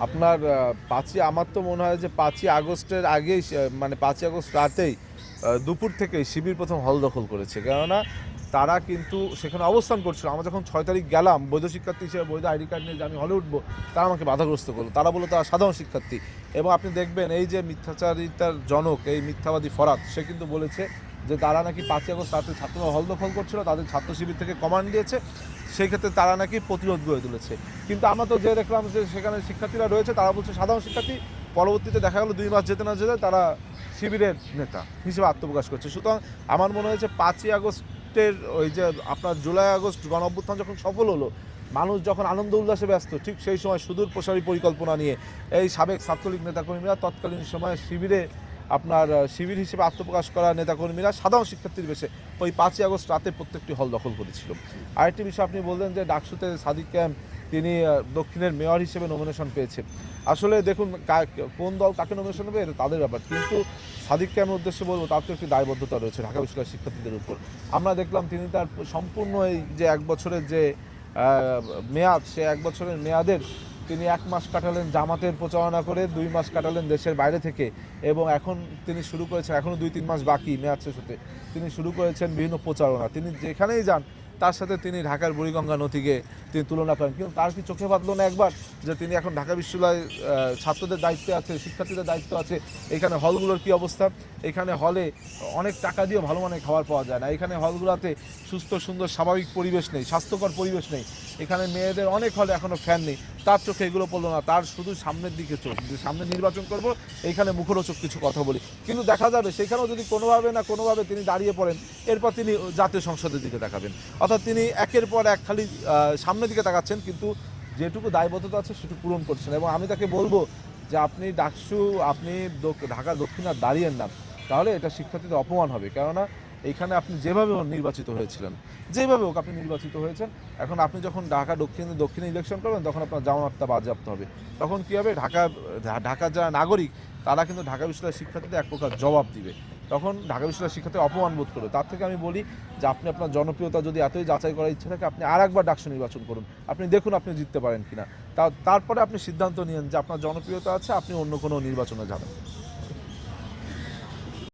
আপনার ৫ই আমার তো মনে হয় যে ৫ই আগস্টের আগেই মানে ৫ই আগস্ট রাতেই দুপুর থেকেই শিবির ১ম হল দখল করেছে। কেননা তারা কিন্তু সেখানে অবস্থান করছিল। আমরা যখন ৬ তারিখ গেলাম বৈধ শিক্ষার্থী হিসেবে বৈধ আইডি কার্ড নিয়ে যে আমি হলে উঠবো, তারা আমাকে বাধাগ্রস্ত করলো। তারা বলল তারা সাধারণ শিক্ষার্থী। এবং আপনি দেখবেন এই যে মিথ্যাচারিতার জনক এই মিথ্যাবাদী ফরাদ, সে কিন্তু বলেছে যে তারা নাকি ৫ই আগস্ট রাতে ছাত্ররা হল দখল করছিল, তাদের ছাত্র শিবির থেকে কমান্ড দিয়েছে, সেই ক্ষেত্রে তারা নাকি প্রতিরোধ গড়ে তুলেছে। কিন্তু আমরা তো যে দেখলাম যে সেখানে শিক্ষার্থীরা রয়েছে, তারা বলছে সাধারণ শিক্ষার্থী। পরবর্তীতে দেখা গেল ২ মাস যেতে না যেতে তারা শিবিরের নেতা হিসেবে আত্মপ্রকাশ করছে। সুতরাং আমার মনে হয়েছে ৫ই আগস্টের ওই যে আপনার জুলাই আগস্ট গণ অভ্যুত্থান যখন সফল হলো, মানুষ যখন আনন্দ উল্লাসে ব্যস্ত, ঠিক সেই সময় সুদূর প্রসারী পরিকল্পনা নিয়ে এই সাবেক ছাত্রলীগ নেতাকর্মীরা তৎকালীন সময়ে শিবির হিসেবে আত্মপ্রকাশ করা নেতাকর্মীরা সাধারণ শিক্ষার্থীর বেশে ওই ৫ই আগস্ট রাতে প্রত্যেকটি হল দখল করেছিল। আরেকটি বিষয় আপনি বললেন যে ডাকসুতে সাদিক ক্যাম্প তিনি দক্ষিণের মেয়র হিসেবে নমিনেশন পেয়েছে। আসলে দেখুন কোন দল কাকে নমিনেশন দেবে এটা তাদের ব্যাপার, কিন্তু সাদিক ক্যাম্পের উদ্দেশ্যে বলবো তার তো একটি দায়বদ্ধতা রয়েছে ঢাকা বিশ্ববিদ্যালয়ের শিক্ষার্থীদের উপর। আমরা দেখলাম তিনি তার সম্পূর্ণ এই যে ১ বছরের যে মেয়াদ, সে ১ বছরের মেয়াদের তিনি ১ মাস কাটালেন জামাতের প্রচারণা করে, ২ মাস কাটালেন দেশের বাইরে থেকে, এবং এখন তিনি শুরু করেছেন, এখনও ২-৩ মাস বাকি মেয়াদ শেষ হতে, তিনি শুরু করেছেন বিভিন্ন প্রচারণা। তিনি যেখানেই যান তার সাথে তিনি ঢাকার বুড়িগঙ্গা নদীকে তিনি তুলনা করেন। কিন্তু তার কি চোখে বাঁধলো না একবার যে তিনি এখন ঢাকা বিশ্ববিদ্যালয়ে ছাত্রদের দায়িত্বে আছে, শিক্ষার্থীদের দায়িত্ব আছে? এখানে হলগুলোর কি অবস্থা? এখানে হলে অনেক টাকা দিয়ে ভালো মানের খাবার পাওয়া যায় না। এখানে হলগুলোতে সুস্থ সুন্দর স্বাভাবিক পরিবেশ নেই, স্বাস্থ্যকর পরিবেশ নেই। এখানে মেয়েদের অনেক হলে এখনও ফ্যান নেই। তার চোখে এগুলো পড়লো না, তার শুধু সামনের দিকে চোখ, যে সামনে নির্বাচন করব, এইখানে মুখরোচক কিছু কথা বলি। কিন্তু দেখা যাবে সেখানেও যদি কোনোভাবে তিনি দাঁড়িয়ে পড়েন, এরপর তিনি জাতীয় সংসদের দিকে তাকাবেন। অর্থাৎ তিনি একের পর এক খালি সামনের দিকে তাকাচ্ছেন, কিন্তু যেটুকু দায়বদ্ধতা আছে সেটুকু পূরণ করছেন। এবং আমি তাকে বলবো যে আপনি আপনি ঢাকা দক্ষিণ আর দাঁড়িয়েন না, তাহলে এটা শিক্ষার্থীদের অপমান হবে। কেননা এইখানে আপনি যেভাবে নির্বাচিত হয়েছিলেন, যেভাবে হোক আপনি নির্বাচিত হয়েছেন, এখন আপনি যখন দক্ষিণে ইলেকশন করবেন, তখন আপনার জামানতটা বাজেয়াপ্ত হবে। তখন কী হবে, ঢাকার যারা নাগরিক তারা কিন্তু ঢাকা বিশ্ববিদ্যালয়ের শিক্ষার্থীদের এক প্রকার জবাব দিবে। তখন ঢাকা বিশ্ববিদ্যালয়ের শিক্ষার্থী অপমান বোধ করবে। তার থেকে আমি বলি যে আপনি আপনার জনপ্রিয়তা যদি এতই যাচাই করার ইচ্ছা থাকে, আপনি আরেকবার ডাকসু নির্বাচন করুন, আপনি দেখুন আপনি জিততে পারেন কিনা। তারপরে আপনি সিদ্ধান্ত নিন যে আপনার জনপ্রিয়তা আছে, আপনি অন্য কোনো নির্বাচনে যাবেন।